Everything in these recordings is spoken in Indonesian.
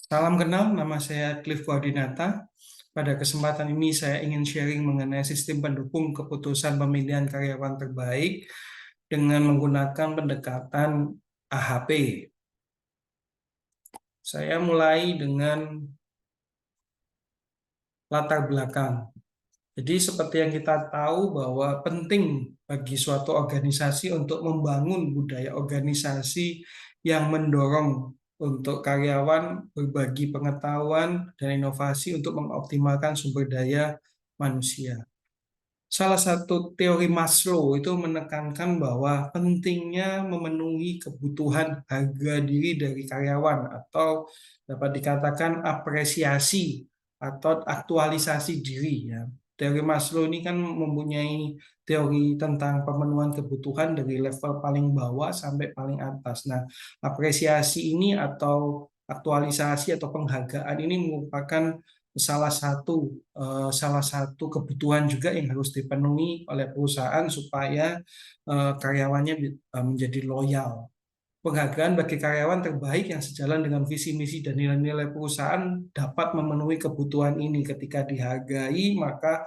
Salam kenal, nama saya Cliff Guardinata. Pada kesempatan ini saya ingin sharing mengenai sistem pendukung keputusan pemilihan karyawan terbaik dengan menggunakan pendekatan AHP. Saya mulai dengan latar belakang. Jadi seperti yang kita tahu bahwa penting bagi suatu organisasi untuk membangun budaya organisasi yang mendorong untuk karyawan berbagi pengetahuan dan inovasi untuk mengoptimalkan sumber daya manusia. Salah satu teori Maslow itu menekankan bahwa pentingnya memenuhi kebutuhan harga diri dari karyawan atau dapat dikatakan apresiasi atau aktualisasi diri ya. Teori Maslow ini kan mempunyai teori tentang pemenuhan kebutuhan dari level paling bawah sampai paling atas. Nah, apresiasi ini atau aktualisasi atau penghargaan ini merupakan salah satu kebutuhan juga yang harus dipenuhi oleh perusahaan supaya karyawannya menjadi loyal. Penghargaan bagi karyawan terbaik yang sejalan dengan visi misi dan nilai-nilai perusahaan dapat memenuhi kebutuhan ini. Ketika dihargai, maka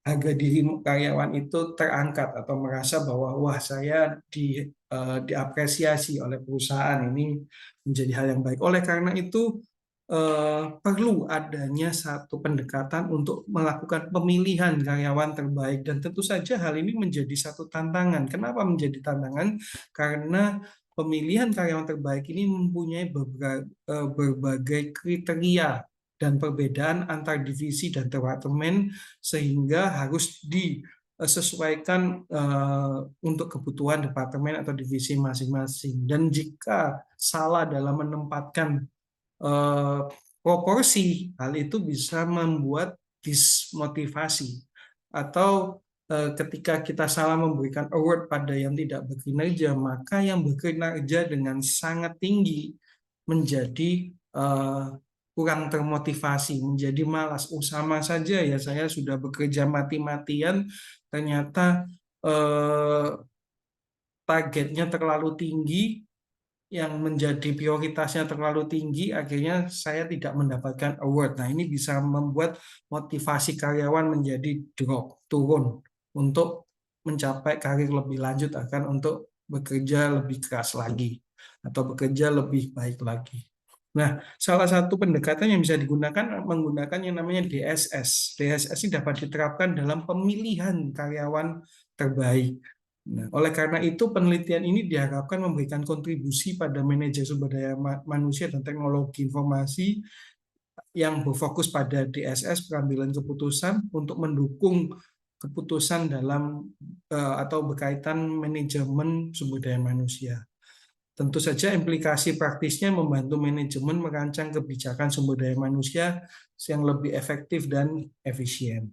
harga diri karyawan itu terangkat atau merasa bahwa wah saya diapresiasi oleh perusahaan ini menjadi hal yang baik. Oleh karena itu perlu adanya satu pendekatan untuk melakukan pemilihan karyawan terbaik dan tentu saja hal ini menjadi satu tantangan. Kenapa menjadi tantangan? Karena pemilihan karyawan terbaik ini mempunyai berbagai kriteria dan perbedaan antar divisi dan departemen sehingga harus disesuaikan untuk kebutuhan departemen atau divisi masing-masing. Dan jika salah dalam menempatkan eh, proporsi, hal itu bisa membuat dismotivasi atau ketika kita salah memberikan award pada yang tidak berkinerja, maka yang berkinerja dengan sangat tinggi menjadi eh, kurang termotivasi, menjadi malas. Oh, sama saja ya, saya sudah bekerja mati-matian, ternyata eh, targetnya terlalu tinggi, yang menjadi prioritasnya terlalu tinggi, akhirnya saya tidak mendapatkan award. Nah, ini bisa membuat motivasi karyawan menjadi drop, turun untuk mencapai karir lebih lanjut, akan untuk bekerja lebih keras lagi atau bekerja lebih baik lagi. Nah, salah satu pendekatan yang bisa digunakan menggunakan yang namanya DSS. DSS ini dapat diterapkan dalam pemilihan karyawan terbaik. Nah, oleh karena itu, penelitian ini diharapkan memberikan kontribusi pada manajer sumber daya manusia dan teknologi informasi yang berfokus pada DSS, pengambilan keputusan untuk mendukung keputusan dalam atau berkaitan manajemen sumber daya manusia. Tentu saja implikasi praktisnya membantu manajemen merancang kebijakan sumber daya manusia yang lebih efektif dan efisien.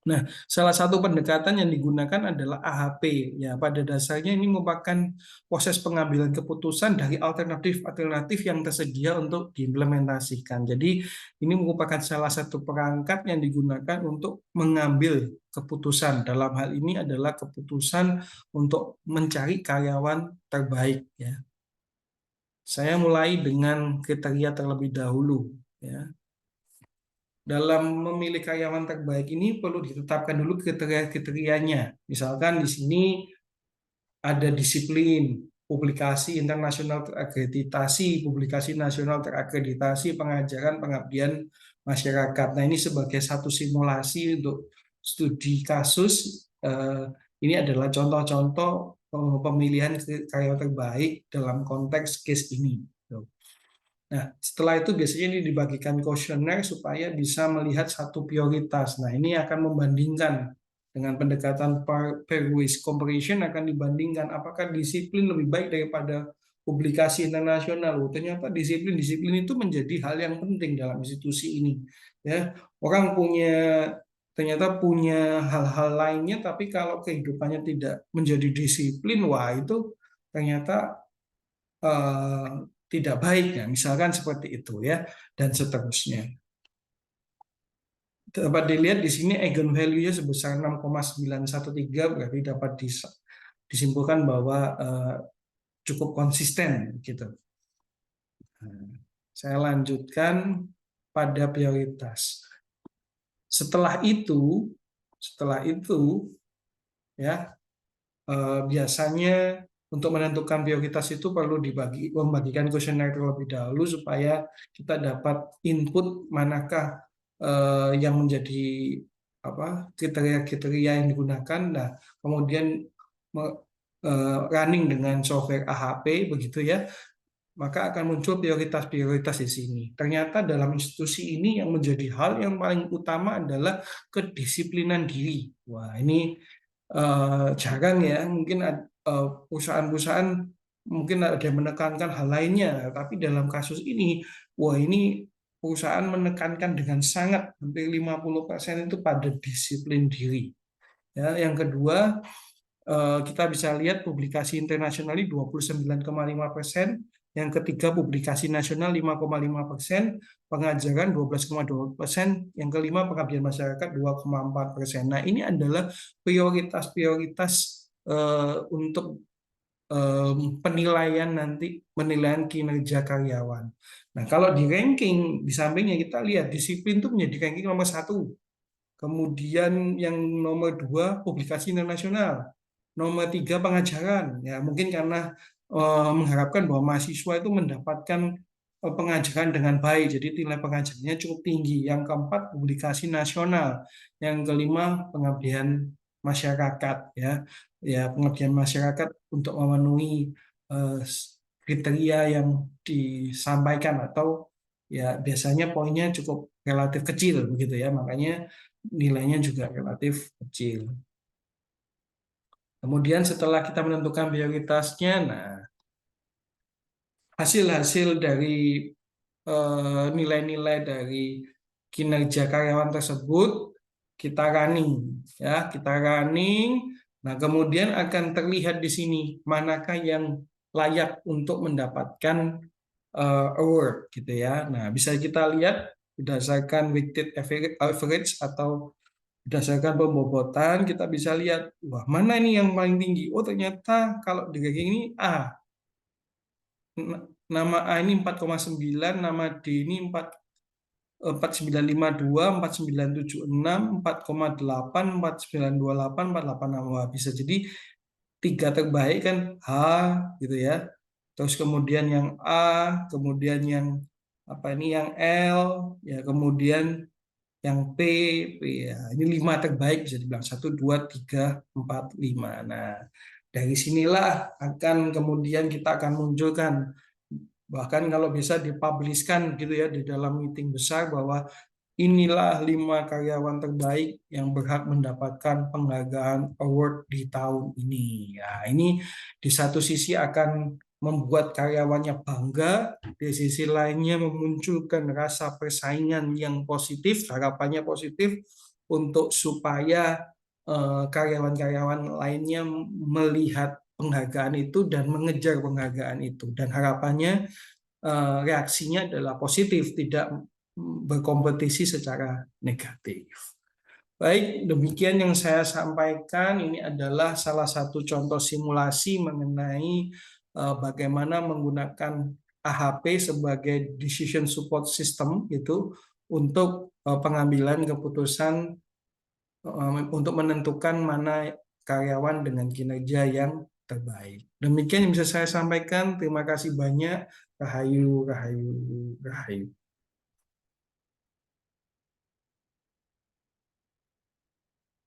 Nah, salah satu pendekatan yang digunakan adalah AHP. Ya, pada dasarnya ini merupakan proses pengambilan keputusan dari alternatif-alternatif yang tersedia untuk diimplementasikan. Jadi, ini merupakan salah satu perangkat yang digunakan untuk mengambil keputusan. Dalam hal ini adalah keputusan untuk mencari karyawan terbaik. Ya, saya mulai dengan kriteria terlebih dahulu. Ya, dalam memilih karyawan terbaik ini perlu ditetapkan dulu kriteria-kriterianya. Misalkan di sini ada disiplin, publikasi internasional terakreditasi, publikasi nasional terakreditasi, pengajaran, pengabdian masyarakat. Nah, ini sebagai satu simulasi untuk studi kasus. Ini adalah contoh-contoh pemilihan karyawan terbaik dalam konteks case ini. Nah, setelah itu biasanya ini dibagikan kuesioner supaya bisa melihat satu prioritas. Nah, ini akan membandingkan dengan pendekatan pair ways comparison, akan dibandingkan apakah disiplin lebih baik daripada publikasi internasional. Oh, ternyata disiplin itu menjadi hal yang penting dalam institusi ini. Ya, orang ternyata punya hal-hal lainnya, tapi kalau kehidupannya tidak menjadi disiplin, wah itu ternyata eh, tidak baik ya, misalkan seperti itu ya, dan seterusnya. Dapat dilihat di sini eigenvalue-nya sebesar 6,913, berarti dapat disimpulkan bahwa cukup konsisten gitu. Saya lanjutkan pada prioritas. Setelah itu ya biasanya untuk menentukan prioritas itu perlu membagikan kuesioner terlebih dahulu supaya kita dapat input manakah yang menjadi kriteria-kriteria yang digunakan. Nah, kemudian running dengan software AHP begitu ya, maka akan muncul prioritas-prioritas di sini. Ternyata dalam institusi ini yang menjadi hal yang paling utama adalah kedisiplinan diri. Wah, ini jarang ya, mungkin perusahaan-perusahaan mungkin ada yang menekankan hal lainnya, tapi dalam kasus ini, wah ini perusahaan menekankan dengan sangat, hampir 50% itu pada disiplin diri. Ya, yang kedua, kita bisa lihat publikasi internasional 29,5%, yang ketiga publikasi nasional 5,5%, pengajaran 12,2%, yang kelima pengabdian masyarakat 2,4%. Nah, ini adalah prioritas-prioritas untuk penilaian kinerja karyawan. Nah, kalau di ranking di sampingnya kita lihat disiplin itu menjadi ranking nomor 1. Kemudian yang nomor 2 publikasi internasional. Nomor 3 pengajaran. Ya, mungkin karena mengharapkan bahwa mahasiswa itu mendapatkan pengajaran dengan baik, jadi nilai pengajarannya cukup tinggi. Yang keempat publikasi nasional. Yang kelima pengabdian masyarakat, ya, pengabdian masyarakat untuk memenuhi eh, kriteria yang disampaikan atau ya biasanya poinnya cukup relatif kecil begitu ya, makanya nilainya juga relatif kecil. Kemudian setelah kita menentukan prioritasnya, nah hasil-hasil dari nilai-nilai dari kinerja karyawan tersebut kita running, ya kita running. Nah kemudian akan terlihat di sini manakah yang layak untuk mendapatkan award gitu ya. Nah bisa kita lihat berdasarkan weighted average atau berdasarkan pembobotan kita bisa lihat, wah mana ini yang paling tinggi. Oh ternyata kalau di ranking ini A, nama A ini 4,9, nama D ini 4952, 4976, 4,8, 4928, 486. Wah, bisa jadi 3 terbaik kan H gitu ya. Terus kemudian yang A, kemudian yang yang L, ya kemudian yang P ya. Ini 5 terbaik bisa dibilang 1, 2, 3, 4, 5. Nah, dari sinilah akan kemudian kita akan munculkan, bahkan kalau bisa dipublishkan gitu ya di dalam meeting besar, bahwa inilah 5 karyawan terbaik yang berhak mendapatkan penghargaan award di tahun ini. Ya, ini di satu sisi akan membuat karyawannya bangga, di sisi lainnya memunculkan rasa persaingan yang positif, harapannya positif untuk supaya karyawan-karyawan lainnya melihat penghargaan itu dan mengejar penghargaan itu. Dan harapannya reaksinya adalah positif, tidak berkompetisi secara negatif. Baik, demikian yang saya sampaikan. Ini adalah salah satu contoh simulasi mengenai bagaimana menggunakan AHP sebagai decision support system gitu untuk pengambilan keputusan untuk menentukan mana karyawan dengan kinerja yang terbaik. Demikian yang bisa saya sampaikan. Terima kasih banyak. Rahayu, rahayu, rahayu.